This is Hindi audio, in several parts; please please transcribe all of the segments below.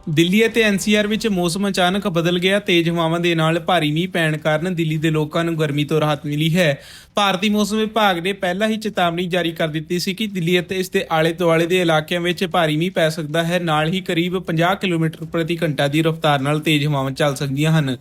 ਦਿੱਲੀ ਅਤੇ ਐਨਸੀਆਰ ਵਿੱਚ ਮੌਸਮ ਅਚਾਨਕ ਬਦਲ ਗਿਆ। ਤੇਜ਼ ਹਵਾਵਾਂ ਦੇ ਨਾਲ ਭਾਰੀ ਮੀਂਹ ਪੈਣ ਕਾਰਨ ਦਿੱਲੀ ਦੇ ਲੋਕਾਂ ਨੂੰ ਗਰਮੀ ਤੋਂ ਰਾਹਤ ਮਿਲੀ ਹੈ। ਭਾਰਤੀ ਮੌਸਮ ਵਿਭਾਗ ਨੇ ਪਹਿਲਾਂ ਹੀ ਚੇਤਾਵਨੀ ਜਾਰੀ ਕਰ ਦਿੱਤੀ ਸੀ ਕਿ ਦਿੱਲੀ ਅਤੇ ਇਸ ਦੇ ਆਲੇ-ਦੁਆਲੇ ਦੇ ਇਲਾਕਿਆਂ ਵਿੱਚ ਭਾਰੀ ਮੀਂਹ ਪੈ ਸਕਦਾ ਹੈ। ਨਾਲ ਹੀ ਕਰੀਬ 50 ਕਿਲੋਮੀਟਰ ਪ੍ਰਤੀ ਘੰਟਾ ਦੀ ਰਫ਼ਤਾਰ ਨਾਲ ਤੇਜ਼ ਹਵਾਵਾਂ ਚੱਲ ਸਕਦੀਆਂ ਹਨ।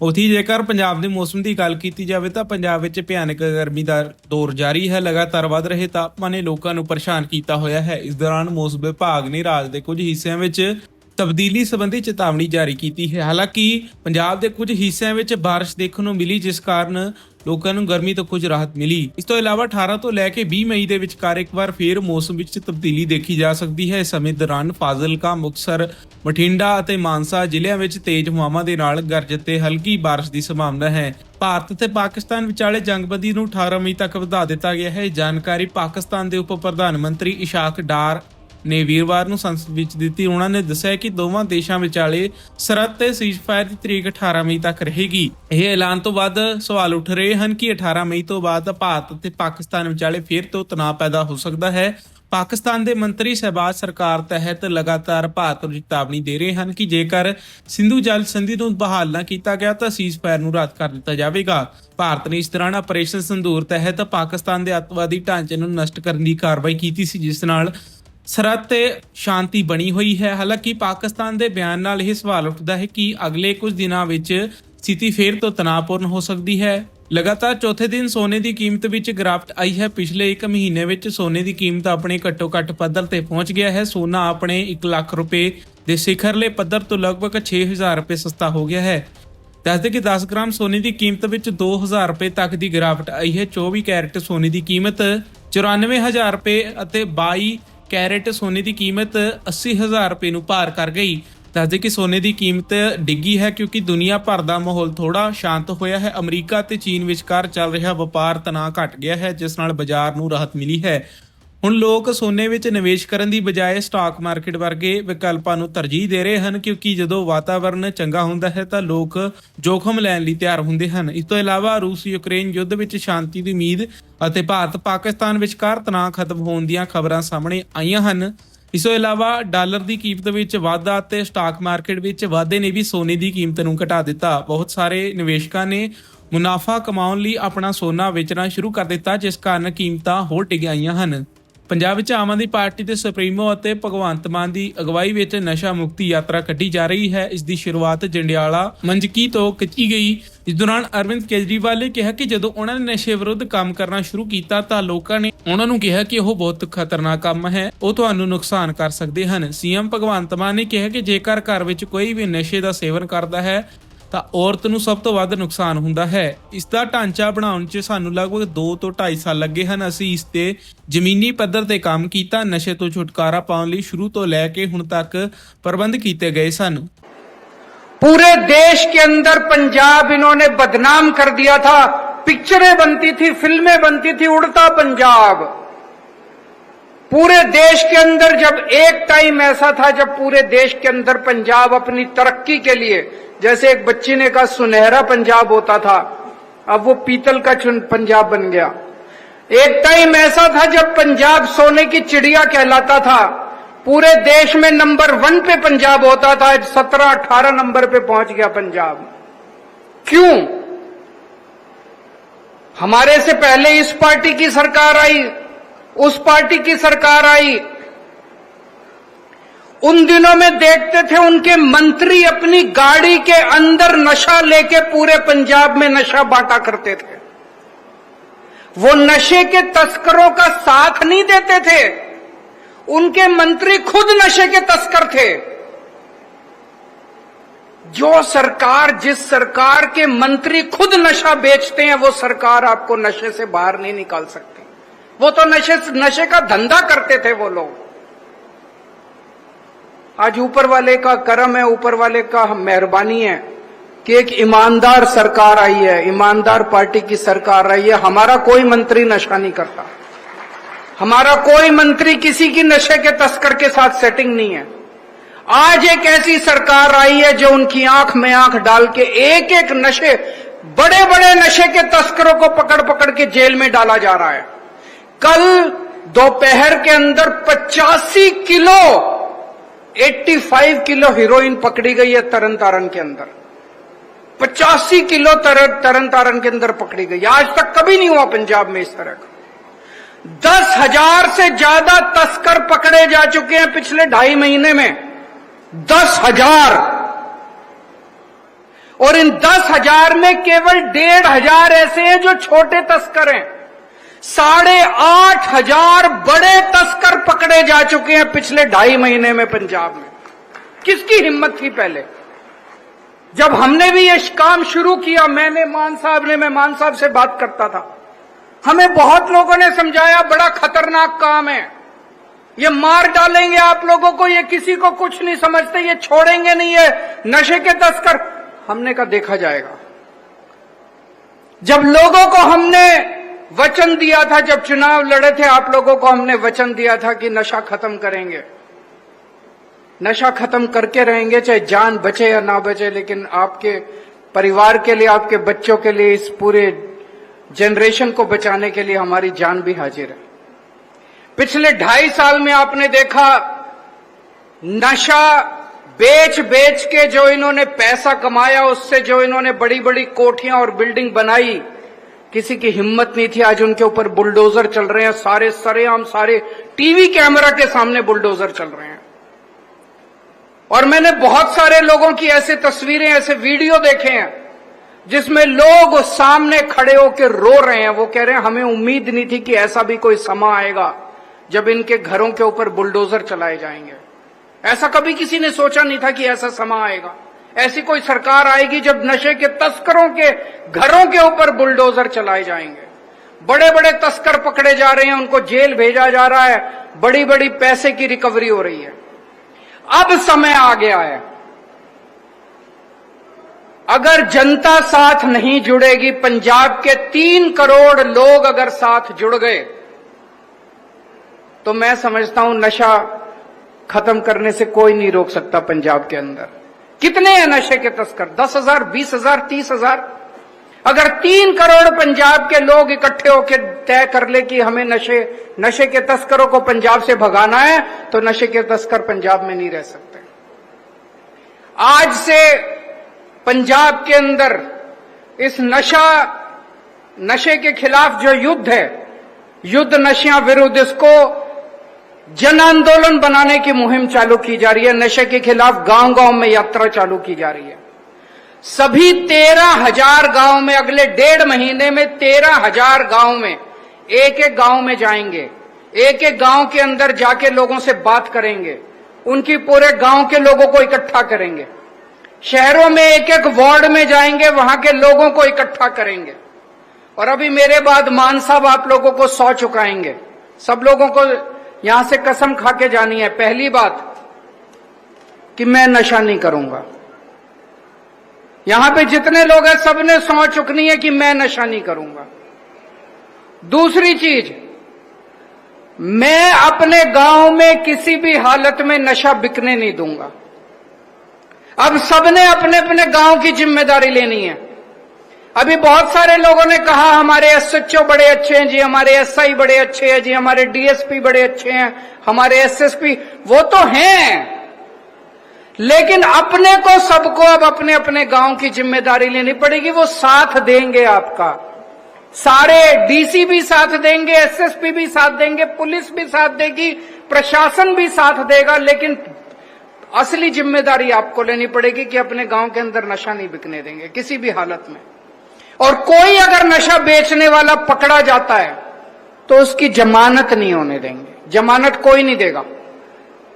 ਉੱਥੇ ਜੇਕਰ ਪੰਜਾਬ ਦੇ ਮੌਸਮ ਦੀ ਗੱਲ ਕੀਤੀ ਜਾਵੇ ਤਾਂ ਪੰਜਾਬ ਵਿੱਚ ਭਿਆਨਕ ਗਰਮੀ ਦਾ ਦੌਰ ਜਾਰੀ ਹੈ। ਲਗਾਤਾਰ ਵਧ ਰਹੇ ਤਾਪਮਾਨ ਨੇ ਲੋਕਾਂ ਨੂੰ ਪਰੇਸ਼ਾਨ ਕੀਤਾ ਹੋਇਆ ਹੈ। ਇਸ ਦੌਰਾਨ ਮੌਸਮ ਵਿਭਾਗ ਨੇ ਰਾਜ ਦੇ ਕੁਝ ਹਿੱਸਿਆਂ ਵਿੱਚ ਤਬਦੀਲੀ ਸੰਬੰਧੀ ਚੇਤਾਵਨੀ ਜਾਰੀ ਕੀਤੀ ਹੈ। ਹਾਲਾਂਕਿ ਪੰਜਾਬ ਦੇ ਕੁਝ ਹਿੱਸਿਆਂ ਵਿੱਚ ਬਾਰਿਸ਼ ਦੇਖਣ ਨੂੰ ਮਿਲੀ, ਜਿਸ ਕਾਰਨ ਲੋਕਾਂ ਨੂੰ ਗਰਮੀ ਤੋਂ ਕੁਝ ਰਾਹਤ ਮਿਲੀ। ਇਸ ਤੋਂ ਇਲਾਵਾ 18 ਤੋਂ ਲੈ ਕੇ 20 ਮਈ ਦੇ ਵਿਚਕਾਰ ਇੱਕ ਵਾਰ ਫੇਰ ਮੌਸਮ ਵਿੱਚ ਤਬਦੀਲੀ ਦੇਖੀ ਜਾ ਸਕਦੀ ਹੈ। ਇਸ ਸਮੇਂ ਦੌਰਾਨ ਫਾਜ਼ਿਲਕਾ, ਮੁਕਤਸਰ, ਬਠਿੰਡਾ ਅਤੇ ਮਾਨਸਾ ਜ਼ਿਲ੍ਹਿਆਂ ਵਿੱਚ ਤੇਜ਼ ਹਵਾਵਾਂ ਦੇ ਨਾਲ ਗਰਜ ਤੇ ਹਲਕੀ ਬਾਰਿਸ਼ ਦੀ ਸੰਭਾਵਨਾ ਹੈ। ਭਾਰਤ ਅਤੇ ਪਾਕਿਸਤਾਨ ਵਿਚਾਲੇ ਜੰਗਬੰਦੀ ਨੂੰ 18 ਮਈ ਤੱਕ ਵਧਾ ਦਿੱਤਾ ਗਿਆ ਹੈ। ਜਾਣਕਾਰੀ ਪਾਕਿਸਤਾਨ ਦੇ ਉਪ ਪ੍ਰਧਾਨ ਮੰਤਰੀ ਇਸ਼ਾਕ ਡਾਰ ਨੇ ਵੀਰਵਾਰ ਨੂੰ ਸੰਸਦ ਵਿੱਚ ਦਿੱਤੀ। ਉਹਨਾਂ ਨੇ ਦੱਸਿਆ ਕਿ ਦੋਵਾਂ ਦੇਸ਼ਾਂ ਵਿਚਾਲੇ ਸਰਹੱਦ ਤੇ ਸੀਜ਼ਫਾਇਰ ਦੀ ਤਰੀਕ 18 ਮਈ ਤੱਕ ਰਹੇਗੀ। ਇਹ ਐਲਾਨ ਤੋਂ ਬਾਅਦ ਸਵਾਲ ਉੱਠ ਰਹੇ ਹਨ ਕਿ 18 ਮਈ ਤੋਂ ਬਾਅਦ ਭਾਰਤ ਅਤੇ ਪਾਕਿਸਤਾਨ ਵਿਚਾਲੇ ਫਿਰ ਤੋਂ ਤਣਾਅ ਪੈਦਾ ਹੋ ਸਕਦਾ ਹੈ। ਪਾਕਿਸਤਾਨ ਦੇ ਮੰਤਰੀ ਸ਼ਹਿਬਾਜ਼ ਸਰਕਾਰ ਤਹਿਤ ਲਗਾਤਾਰ ਭਾਰਤ ਨੂੰ ਚੇਤਾਵਨੀ ਦੇ ਰਹੇ ਹਨ ਕਿ ਜੇਕਰ ਸਿੰਧੂ ਜਲ ਸੰਧੀ ਨੂੰ ਬਹਾਲ ਨਾ ਕੀਤਾ ਗਿਆ ਤਾਂ ਸੀਜ਼ਫਾਇਰ ਨੂੰ ਰੱਦ ਕਰ ਦਿੱਤਾ ਜਾਵੇਗਾ। ਭਾਰਤ ਨੇ ਇਸ ਦੌਰਾਨ ਆਪਰੇਸ਼ਨ ਸਿੰਦੂਰ ਤਹਿਤ ਪਾਕਿਸਤਾਨ ਦੇ ਅੱਤਵਾਦੀ ਢਾਂਚੇ ਨੂੰ ਨਸ਼ਟ ਕਰਨ ਦੀ ਕਾਰਵਾਈ ਕੀਤੀ ਸੀ, ਜਿਸ ਨਾਲ ਸਰਹੱਦ ਤੇ ਸ਼ਾਂਤੀ ਬਣੀ ਹੋਈ ਹੈ। ਹਾਲਾਂਕਿ ਪਾਕਿਸਤਾਨ ਦੇ ਬਿਆਨ ਨਾਲ ਇਹ ਸਵਾਲ ਉੱਠਦਾ ਹੈ ਕਿ ਅਗਲੇ ਕੁਝ ਦਿਨਾਂ ਵਿੱਚ ਸਥਿਤੀ ਫੇਰ ਤੋਂ ਤਣਾਅਪੂਰਨ ਹੋ ਸਕਦੀ ਹੈ। ਲਗਾਤਾਰ ਚੌਥੇ ਦਿਨ ਸੋਨੇ ਦੀ ਕੀਮਤ ਵਿੱਚ ਗਿਰਾਵਟ ਆਈ ਹੈ। ਪਿਛਲੇ ਇੱਕ ਮਹੀਨੇ ਵਿੱਚ ਸੋਨੇ ਦੀ ਕੀਮਤ ਆਪਣੇ ਘੱਟੋ-ਘੱਟ ਪੱਧਰ ਤੇ ਪਹੁੰਚ ਗਿਆ ਹੈ। ਸੋਨਾ ਆਪਣੇ 1 ਲੱਖ ਰੁਪਏ ਦੇ ਸਿਖਰਲੇ ਪੱਧਰ ਤੋਂ ਲਗਭਗ 6000 ਰੁਪਏ ਸਸਤਾ ਹੋ ਗਿਆ ਹੈ। ਦੱਸਦੇ ਕਿ 10 ਗ੍ਰਾਮ ਸੋਨੇ ਦੀ ਕੀਮਤ ਵਿੱਚ 2000 ਰੁਪਏ ਤੱਕ ਦੀ ਗਿਰਾਵਟ ਆਈ ਹੈ। 24 ਕੈਰਟ ਸੋਨੇ ਦੀ ਕੀਮਤ 94000 ਰੁਪਏ ਅਤੇ 22 ਕੈਰਟ ਸੋਨੇ ਦੀ ਕੀਮਤ 80000 ਰੁਪਏ ਨੂੰ ਪਾਰ ਕਰ ਗਈ। ਦੱਸਦੇ ਕਿ ਸੋਨੇ ਦੀ ਕੀਮਤ ਡਿੱਗੀ ਹੈ ਕਿਉਂਕਿ ਦੁਨੀਆ ਭਰ ਦਾ ਮਾਹੌਲ ਥੋੜਾ ਸ਼ਾਂਤ ਹੋਇਆ ਹੈ। ਅਮਰੀਕਾ ਤੇ ਚੀਨ ਵਿਚਕਾਰ ਚੱਲ ਰਿਹਾ ਵਪਾਰ ਤਣਾਅ ਘਟ ਗਿਆ ਹੈ, ਜਿਸ ਨਾਲ ਬਾਜ਼ਾਰ ਨੂੰ ਰਾਹਤ ਮਿਲੀ ਹੈ। ਹੁਣ ਲੋਕ ਸੋਨੇ ਵਿੱਚ ਨਿਵੇਸ਼ ਕਰਨ ਦੀ ਬਜਾਏ ਸਟਾਕ ਮਾਰਕੀਟ ਵਰਗੇ ਵਿਕਲਪਾਂ ਨੂੰ ਤਰਜੀਹ ਦੇ ਰਹੇ ਹਨ, ਕਿਉਂਕਿ ਜਦੋਂ ਵਾਤਾਵਰਣ ਚੰਗਾ ਹੁੰਦਾ ਹੈ ਤਾਂ ਲੋਕ ਜੋਖਮ ਲੈਣ ਲਈ ਤਿਆਰ ਹੁੰਦੇ ਹਨ। ਇਸ ਤੋਂ ਇਲਾਵਾ ਰੂਸ ਯੂਕਰੇਨ ਯੁੱਧ ਵਿੱਚ ਸ਼ਾਂਤੀ ਦੀ ਉਮੀਦ ਅਤੇ ਭਾਰਤ ਪਾਕਿਸਤਾਨ ਵਿਚਕਾਰ ਤਣਾਅ ਖਤਮ ਹੋਣ ਦੀਆਂ ਖਬਰਾਂ ਸਾਹਮਣੇ ਆਈਆਂ ਹਨ। ਇਸ ਤੋਂ ਇਲਾਵਾ ਡਾਲਰ ਦੀ ਕੀਮਤ ਵਿੱਚ ਵਾਧਾ ਅਤੇ ਸਟਾਕ ਮਾਰਕੀਟ ਵਿੱਚ ਵਾਧੇ ਨੇ ਵੀ ਸੋਨੇ ਦੀ ਕੀਮਤ ਨੂੰ ਘਟਾ ਦਿੱਤਾ। ਬਹੁਤ ਸਾਰੇ ਨਿਵੇਸ਼ਕਾਂ ਨੇ ਮੁਨਾਫਾ ਕਮਾਉਣ ਲਈ ਆਪਣਾ ਸੋਨਾ ਵੇਚਣਾ ਸ਼ੁਰੂ ਕਰ ਦਿੱਤਾ, ਜਿਸ ਕਾਰਨ ਕੀਮਤਾਂ ਹੋਰ ਡਿੱਗ ਆਈਆਂ ਹਨ। ਪੰਜਾਬ ਵਿੱਚ ਆਮ ਆਦਮੀ ਪਾਰਟੀ ਦੇ ਸੁਪਰੀਮੋ ਅਤੇ ਭਗਵੰਤ ਮਾਨ ਦੀ ਅਗਵਾਈ ਵਿੱਚ ਨਸ਼ਾ ਮੁਕਤੀ ਯਾਤਰਾ ਕੱਢੀ ਜਾ ਰਹੀ ਹੈ। ਇਸ ਦੀ ਸ਼ੁਰੂਆਤ ਜੰਡਿਆਲਾ ਮੰਜਕੀ ਤੋਂ ਕੀਤੀ ਗਈ। ਇਸ ਦੌਰਾਨ ਅਰਵਿੰਦ ਕੇਜਰੀਵਾਲ ਨੇ ਕਿਹਾ ਕਿ ਜਦੋਂ ਉਹਨਾਂ ਨੇ ਨਸ਼ੇ ਵਿਰੁੱਧ ਕੰਮ ਕਰਨਾ ਸ਼ੁਰੂ ਕੀਤਾ ਤਾਂ ਲੋਕਾਂ ਨੇ ਉਹਨਾਂ ਨੂੰ ਕਿਹਾ ਕਿ ਉਹ ਬਹੁਤ ਖਤਰਨਾਕ ਕੰਮ ਹੈ, ਉਹ ਤੁਹਾਨੂੰ ਨੁਕਸਾਨ ਕਰ ਸਕਦੇ ਹਨ। ਸੀਐਮ ਭਗਵੰਤ ਮਾਨ ਨੇ ਕਿਹਾ ਕਿ ਜੇਕਰ ਘਰ ਵਿੱਚ ਕੋਈ ਵੀ ਨਸ਼ੇ ਦਾ ਸੇਵਨ ਕਰਦਾ ਹੈ ਤਾਂ ਔਰਤ ਨੂੰ ਸਭ ਤੋਂ ਵੱਧ ਨੁਕਸਾਨ ਹੁੰਦਾ ਹੈ। ਇਸ ਦਾ ਢਾਂਚਾ ਬਣਾਉਣ 'ਚ ਸਾਨੂੰ ਲਗਭਗ 2 ਤੋਂ 2.5 ਸਾਲ ਲੱਗੇ ਹਨ। ਅਸੀਂ ਇਸ ਤੇ ਜ਼ਮੀਨੀ ਪੱਧਰ ਤੇ ਕੰਮ ਕੀਤਾ। ਨਸ਼ੇ ਤੋਂ ਛੁਟਕਾਰਾ ਪਾਉਣ ਲਈ ਸ਼ੁਰੂ ਤੋਂ ਲੈ ਕੇ ਹੁਣ ਤੱਕ ਪ੍ਰਬੰਧ ਕੀਤੇ ਗਏ ਸਨ। पूरे देश के अंदर पंजाब इन्होंने बदनाम कर दिया था। पिक्चरें बनती थी, फिल्में बनती थी, उड़ता पंजाब। पूरे देश के अंदर जब एक टाइम ऐसा था जब पूरे देश के अंदर पंजाब अपनी तरक्की के लिए, जैसे एक बच्ची ने कहा सुनहरा पंजाब होता था, अब वो पीतल का पंजाब बन गया। एक टाइम ऐसा था जब पंजाब सोने की चिड़िया कहलाता था। पूरे देश में नंबर 1 पे पंजाब होता था, 17-18 नंबर पे पहुंच गया पंजाब। क्यों? हमारे से पहले इस पार्टी की सरकार आई, उस पार्टी की सरकार आई। उन दिनों में देखते थे उनके मंत्री अपनी गाड़ी के अंदर नशा लेके पूरे पंजाब में नशा बांटा करते थे। वो नशे के तस्करों का साथ नहीं देते थे, उनके मंत्री खुद नशे के तस्कर थे। जो सरकार, जिस सरकार के मंत्री खुद नशा बेचते हैं, वो सरकार आपको नशे से बाहर नहीं निकाल सकती। वो तो नशे का धंधा करते थे वो लोग। आज ऊपर वाले का करम है, ऊपर वाले का मेहरबानी है कि एक ईमानदार सरकार आई है, ईमानदार पार्टी की सरकार आई है। हमारा कोई मंत्री नशा नहीं करता, हमारा कोई मंत्री किसी की नशे के तस्कर के साथ सेटिंग नहीं है। आज एक ऐसी सरकार आई है जो उनकी आंख में आंख डाल के एक एक नशे, बड़े बड़े नशे के तस्करों को पकड़ पकड़ के जेल में डाला जा रहा है। कल दोपहर के अंदर 85 किलो 85 किलो हीरोइन पकड़ी गई है तरन तारण के अंदर, 85 किलो तरन तारण के अंदर पकड़ी गई। आज तक कभी नहीं हुआ पंजाब में इस तरह का। 10,000 से ज्यादा तस्कर पकड़े जा चुके हैं पिछले 2.5 महीने में, 10,000। और इन 10,000 में केवल 1,500 ऐसे हैं जो छोटे तस्कर हैं। 8,500 बड़े तस्कर पकड़े जा चुके हैं पिछले 2.5 महीने में पंजाब में। किसकी हिम्मत थी पहले? जब हमने भी ये काम शुरू किया, मैं मान साहब से बात करता था, हमें बहुत लोगों ने समझाया बड़ा खतरनाक काम है, ये मार डालेंगे आप लोगों को, ये किसी को कुछ नहीं समझते, ये छोड़ेंगे नहीं, ये नशे के तस्कर। हमने कहा देखा जाएगा। जब लोगों को हमने वचन दिया था, जब चुनाव लड़े थे, आप लोगों को हमने वचन दिया था कि नशा खत्म करेंगे, नशा खत्म करके रहेंगे, चाहे जान बचे या ना बचे, लेकिन आपके परिवार के लिए, आपके बच्चों के लिए, इस पूरे जनरेशन को बचाने के लिए हमारी जान भी हाजिर है। पिछले 2.5 साल में आपने देखा नशा बेच बेच के जो इन्होंने पैसा कमाया, उससे जो इन्होंने बड़ी बड़ी कोठियां और बिल्डिंग बनाई, किसी की हिम्मत नहीं थी। आज उनके ऊपर बुलडोजर चल रहे हैं, सारे सरेआम, सारे टीवी कैमरा के सामने बुलडोजर चल रहे हैं। और मैंने बहुत सारे लोगों की ऐसे तस्वीरें, ऐसे वीडियो देखे हैं जिसमें लोग सामने खड़े होकर रो रहे हैं। वो कह रहे हैं हमें उम्मीद नहीं थी कि ऐसा भी कोई समा आएगा जब इनके घरों के ऊपर बुलडोजर चलाए जाएंगे। ऐसा कभी किसी ने सोचा नहीं था कि ऐसा समा आएगा, ऐसी कोई सरकार आएगी जब नशे के तस्करों के घरों के ऊपर बुलडोजर चलाए जाएंगे। बड़े बड़े तस्कर पकड़े जा रहे हैं, उनको जेल भेजा जा रहा है, बड़ी बड़ी पैसे की रिकवरी हो रही है। अब समय आ गया है, अगर जनता साथ नहीं जुड़ेगी, पंजाब के 3 करोड़ लोग अगर साथ जुड़ गए, तो मैं समझता हूं नशा खत्म करने से कोई नहीं रोक सकता पंजाब के अंदर। कितने हैं नशे के तस्कर? 10,000, 20,000, 30,000? अगर 3 करोड़ पंजाब के लोग इकट्ठे होकर तय कर ले कि हमें नशे के तस्करों को पंजाब से भगाना है, तो नशे के तस्कर पंजाब में नहीं रह सकते। आज से पंजाब के अंदर इस नशे के खिलाफ जो युद्ध है, युद्ध नशिया विरुद्ध, इसको जन आंदोलन बनाने की मुहिम चालू की जा रही है। नशे के खिलाफ गांव गांव में यात्रा चालू की जा रही है। सभी 13,000 गांव में अगले 1.5 महीने में 13,000 गांव में एक एक गांव में जाएंगे, एक एक गांव के अंदर जाके लोगों से बात करेंगे, उनकी पूरे गांव के लोगों को इकट्ठा करेंगे। शहरों में एक एक वार्ड में जाएंगे, वहां के लोगों को इकट्ठा करेंगे। और अभी मेरे बाद मान साहब आप लोगों को 100 चुकाएंगे। सब लोगों को यहां से कसम खा के जानी है, पहली बात कि मैं नशा नहीं करूंगा। यहां पे जितने लोग हैं सबने 100 चुकनी है कि मैं नशा नहीं करूंगा। दूसरी चीज, मैं अपने गांव में किसी भी हालत में नशा बिकने नहीं दूंगा। अब सबने अपने अपने गांव की जिम्मेदारी लेनी है। अभी बहुत सारे लोगों ने कहा हमारे एसएचओ बड़े अच्छे हैं जी, हमारे एसआई बड़े अच्छे हैं जी, हमारे डीएसपी बड़े अच्छे हैं, हमारे एसएसपी, वो तो हैं, लेकिन अपने को सबको अब अपने अपने गांव की जिम्मेदारी लेनी पड़ेगी। वो साथ देंगे आपका, सारे डीसी भी साथ देंगे, एसएसपी भी साथ देंगे, पुलिस भी साथ देगी, प्रशासन भी साथ देगा, लेकिन असली जिम्मेदारी आपको लेनी पड़ेगी कि अपने गांव के अंदर नशा नहीं बिकने देंगे किसी भी हालत में। और कोई अगर नशा बेचने वाला पकड़ा जाता है तो उसकी जमानत नहीं होने देंगे, जमानत कोई नहीं देगा।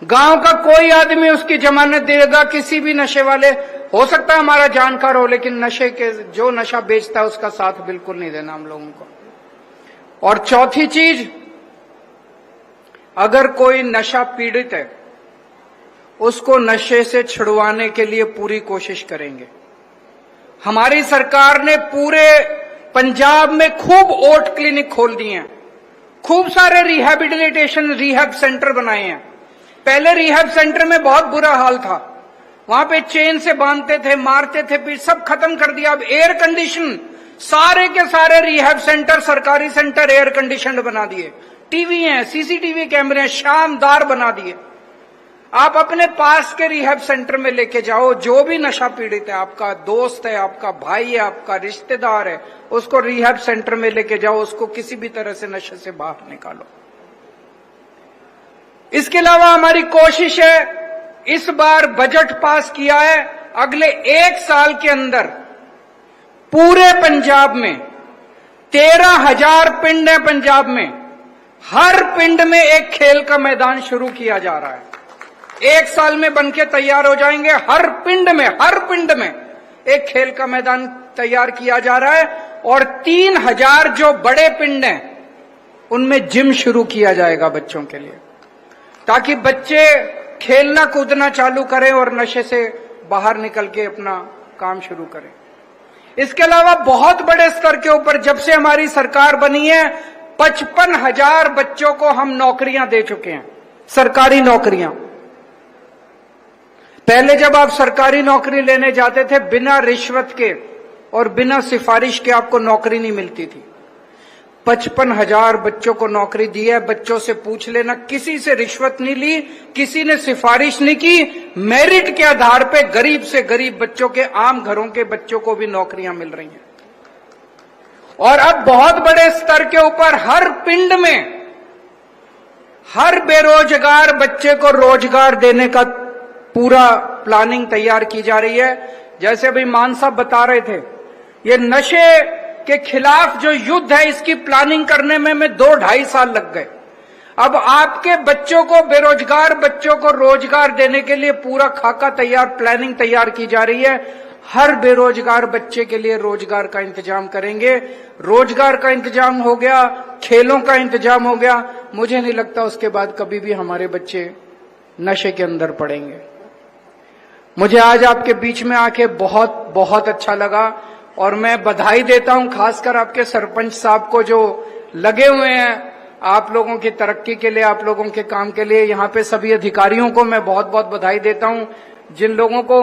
गांव का कोई आदमी उसकी जमानत देगा किसी भी नशे वाले, हो सकता है हमारा जानकार हो, लेकिन नशे के जो नशा बेचता है उसका साथ बिल्कुल नहीं देना हम लोगों को। और चौथी चीज, अगर कोई नशा पीड़ित है उसको नशे से छुड़वाने के लिए पूरी कोशिश करेंगे। हमारी सरकार ने पूरे पंजाब में खूब ओट क्लिनिक खोल दिए हैं, खूब सारे रिहैब सेंटर बनाए हैं। पहले रिहैब सेंटर में बहुत बुरा हाल था, वहां पे चेन से बांधते थे, मारते थे, सब खत्म कर दिया। अब एयर कंडीशन, सारे के सारे रिहैब सेंटर, सरकारी सेंटर एयर कंडीशन बना दिए, टीवी हैं, सीसीटीवी कैमरे हैं, शानदार बना दिए। आप अपने पास के रिहैब सेंटर में लेके जाओ, जो भी नशा पीड़ित है, आपका दोस्त है, आपका भाई है, आपका रिश्तेदार है, उसको रिहैब सेंटर में लेके जाओ, उसको किसी भी तरह से नशे से बाहर निकालो। इसके अलावा हमारी कोशिश है, इस बार बजट पास किया है, अगले 1 साल के अंदर पूरे पंजाब में 13,000 पिंड है। पंजाब में हर पिंड में एक खेल का मैदान शुरू किया जा रहा है। 1 साल में बनके तैयार हो जाएंगे। हर पिंड में एक खेल का मैदान तैयार किया जा रहा है और 3,000 जो बड़े पिंड हैं उनमें जिम शुरू किया जाएगा बच्चों के लिए, ताकि बच्चे खेलना कूदना चालू करें और नशे से बाहर निकल के अपना काम शुरू करें। इसके अलावा बहुत बड़े स्तर के ऊपर जब से हमारी सरकार बनी है 55,000 बच्चों को हम नौकरियां दे चुके हैं, सरकारी नौकरियां। पहले जब आप सरकारी नौकरी लेने जाते थे, बिना रिश्वत के और बिना सिफारिश के आपको नौकरी नहीं मिलती थी। 55,000 बच्चों को नौकरी दी है। बच्चों से पूछ लेना, किसी से रिश्वत नहीं ली, किसी ने सिफारिश नहीं की, मेरिट के आधार पे गरीब से गरीब बच्चों के, आम घरों के बच्चों को भी नौकरियां मिल रही हैं। और अब बहुत बड़े स्तर के ऊपर हर पिंड में हर बेरोजगार बच्चे को रोजगार देने का पूरा प्लानिंग तैयार की जा रही है। जैसे अभी मान साहब बता रहे थे, ये नशे के खिलाफ जो युद्ध है, इसकी प्लानिंग करने में 2-2.5 साल लग गए। अब आपके बच्चों को, बेरोजगार बच्चों को रोजगार देने के लिए पूरा खाका तैयार, प्लानिंग तैयार की जा रही है। हर बेरोजगार बच्चे के लिए रोजगार का इंतजाम करेंगे। रोजगार का इंतजाम हो गया, खेलों का इंतजाम हो गया, मुझे नहीं लगता उसके बाद कभी भी हमारे बच्चे नशे के अंदर पड़ेंगे। मुझे आज आपके बीच में आके बहुत बहुत अच्छा लगा और मैं बधाई देता हूं खासकर आपके सरपंच साहब को, जो लगे हुए हैं आप लोगों की तरक्की के लिए, आप लोगों के काम के लिए। यहाँ पे सभी अधिकारियों को मैं बहुत बहुत बधाई देता हूं, जिन लोगों को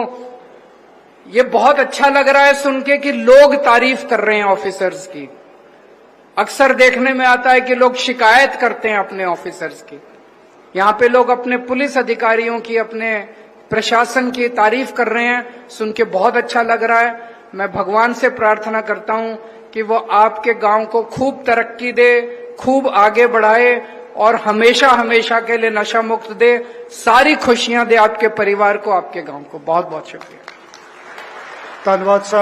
ये बहुत अच्छा लग रहा है सुन के कि लोग तारीफ कर रहे हैं ऑफिसर्स की। अक्सर देखने में आता है कि लोग शिकायत करते हैं अपने ऑफिसर्स की। यहाँ पे लोग अपने पुलिस अधिकारियों की, अपने प्रशासन की तारीफ कर रहे हैं, सुन के बहुत अच्छा लग रहा है। मैं भगवान से प्रार्थना करता हूं कि वो आपके गांव को खूब तरक्की दे, खूब आगे बढ़ाए और हमेशा हमेशा के लिए नशा मुक्त दे, सारी खुशियां दे आपके परिवार को, आपके गांव को। बहुत बहुत शुक्रिया। धन्यवाद साहब।